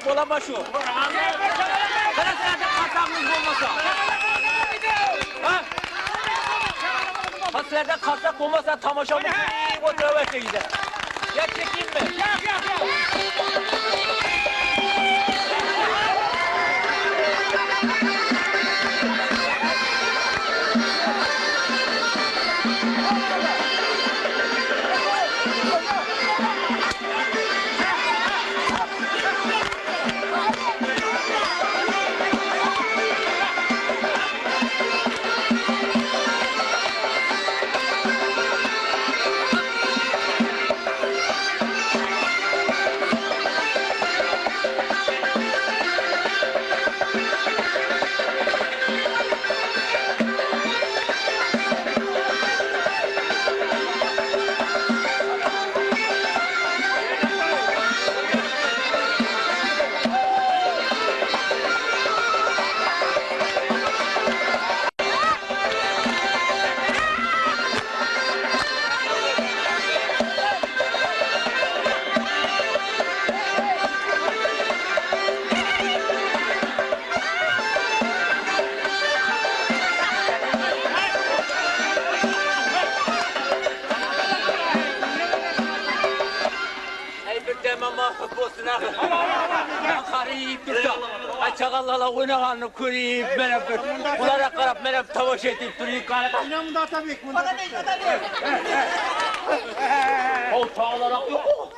Olama şu. Nerede kasabımız olmasa? Haslerde kasak olmasa tamaşamız o travese gider. Ya çekeyim mi? Çakallarla oynağanını köreyip, bunlara karab, bana tavaş edip duruyor. İnan bunda tabii. Bana değil, bana değil. O çağlara yok.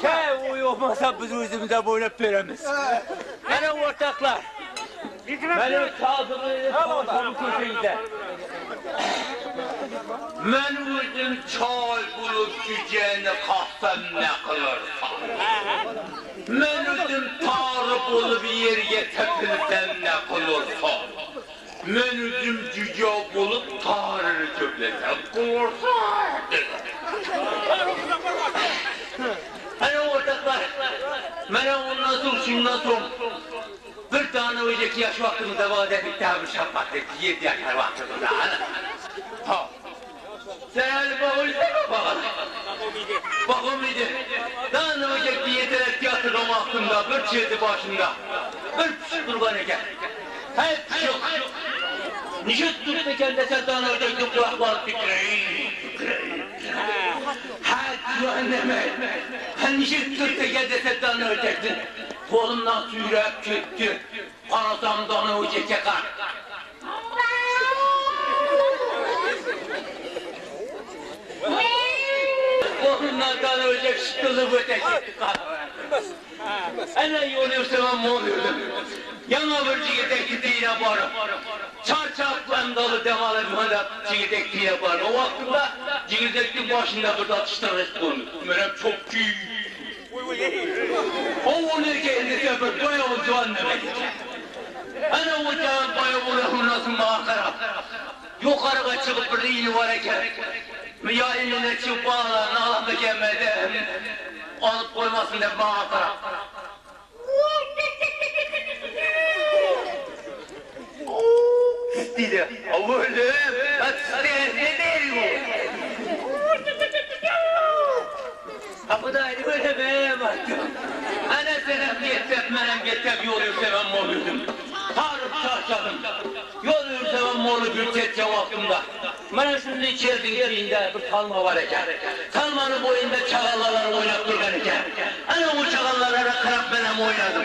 Ke uyumasa biz özümüze böyle veremiz. Benim ortaklar. Benim çağdığımı tavaşamı köşeyinde. Ben özüm çay bulup cüceni kahvem ne kılırsa. Ben özüm tarıp olup yerge tepilsem ne kılırsa. Ben özüm cüce olup tarını köplesem kılırsa. Hani ortaklar, bana ondan sonra şundan sonra bir tane önceki yaş vaktimizde vaat ettik daha bir şapat etti, 7 yaşar vaktimizde. Ha. Sen Ali Bağol'u sevme bakalım. Bakım idi. Daha ne olacak bir yetenek tiyatronun hakkında, bir çizdi başında. Bir pişik kurban eken. Hep pişik. Nişit tut eken desen daha ne olacak bir kulaklar fikreyi. Ha cehenneme. Ha nişit tut eken desen daha ne olacaktın. Kolumdan sürüp çöktü. Kanasam daha ne olacak yakar. Onlardan ölecek şıkkılı bötek etti kahve. Hemen yoluyorsa ben mi oluyordum? Yana bir cigitek gittiğine varım. Çarçaklan dalı demalı bir cigitek diye varım. O vaktinde cigitektin başında bir atıştırıcı olmuş. Benim çok büyük. O onu kendi sefer bayağı ucuğun demek. Hani ucağın bayağı uğrahın nasıl mağara. Yukarıga çıkıp bir iğni var eken. Ya eline çıkıp bağlarını alandı gelmedi. Alıp koymasın da bana taraf. yol yürseven moluyordum. Tarık çarşadım. Yol yürseven molu bir tek cevabımda. Bana şimdi içerdin yerinde bir talma var eken. Talmanın boyunda çağalalar oynattı beniken. Hani o çağalalara kırak benim oynadım.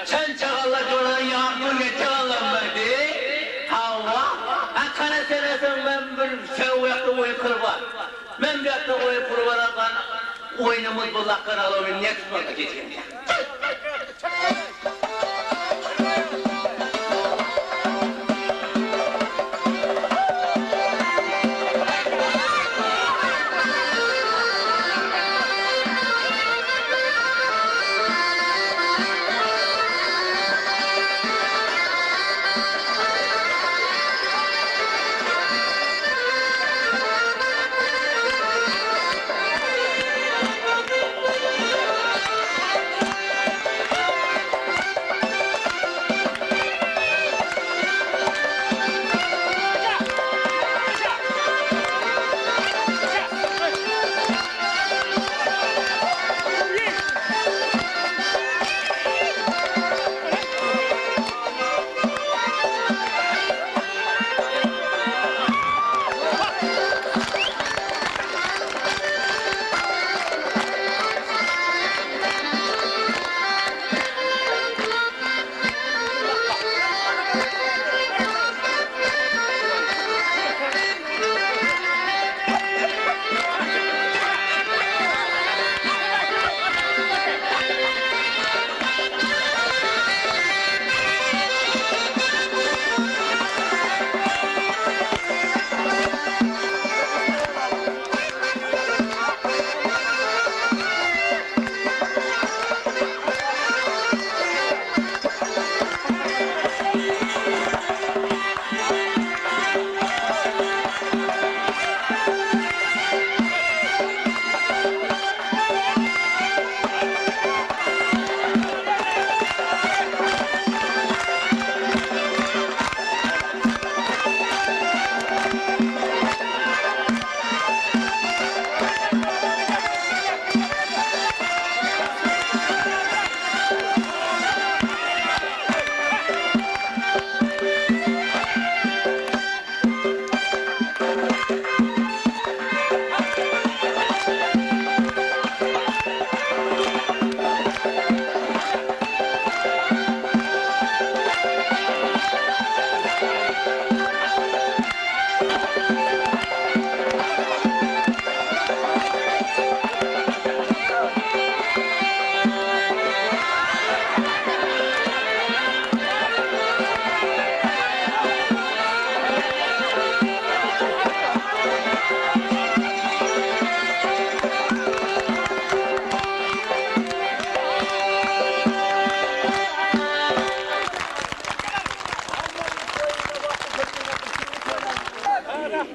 Sen çağalaca olan yağmur ve çağalan verdi. Hava. Akana senesen ben bir şey uyakta oyun kırba. Ben bir hatta oyun kırbalardan oyunumuz bu lakkar alıyorum. Ne tutmadı geçeyim.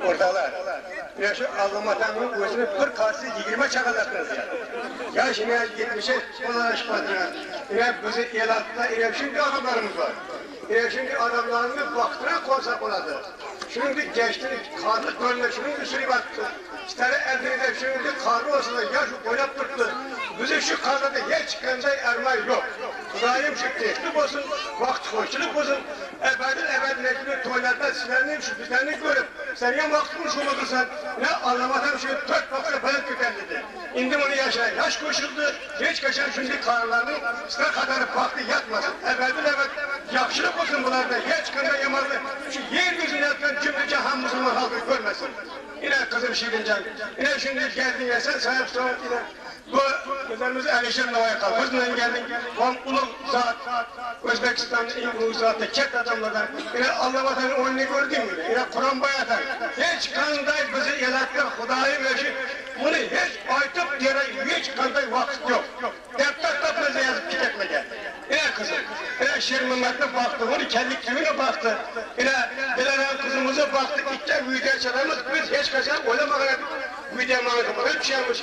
Oradalar. Ya şu Allah'ın gözünü 40 karşı 20 çakalasınız ya. Ya şimdi 70'e ona aşmadına. Yine bizi el attılar. Yine şimdi adamlarımız var. Yine şimdi adamlarımız vaktıra konsak oladı. Şimdi gençlik, karlı gönlü, şimdi bir sürü baktı. İster eldeyde şimdi karlı olsa da yaş oynap tuttu. Bizi şu karlıda hiç çıkınca ermay yok. Kudayım şu teklif olsun, vakti hoşçuluk olsun. Ebedinekini tuvalette silerini şu bizlerini görüp seneye vaktini şumadırsan ne anlamadan şu 4 bakıra falan kökenliydi. İndim onu yaşa, yaş koşuldu, geç kaçan şimdi karlarını sıra kadar vakti yatmasın. Evet, yakışılık olsun bunlarda, hiç kında yamarlı. Şu yer gözünü etken cümle cihan Müslüman halkı görmesin. Yine kızım Şirincan, yine şimdi geldin ya sen sahip soğuk yine. Bu gözlerimiz Alişan Nova'ya kalk. Hızından geldin, on ulu zat, Özbekistan'ın en ulu zatı, ket adamlardan. Yine Allah vatanın oyunu gördün mü? Yine Kur'an bayatan. Hiç kanday bizi yarattı, Hudayı veşi. Bunu hiç aytıp yere, hiç kanday vakit yok. Defter bize yazıp gitmedi. Yine kızım, yine Şirin Mehmet'e baktı, onu kendi kimine baktı. Yine Bilal kızımıza baktı, gittik büyüden çalarımız, biz hiç kaçan oynamadık. Müdemmanı kapalı bir şey yapmış,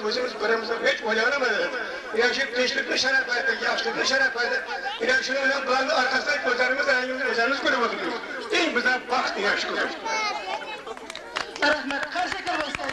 özümüz paramızda hiç oynanamadı. Ya şimdi gençlikli şeref verdi, yaşlıklı şeref verdi. Ya şunu öyle bulandı arkasından gözlerimiz görüp oturuyoruz. Değil mi bize baktı yaş kızım. Rahmet, karşı kırmızı.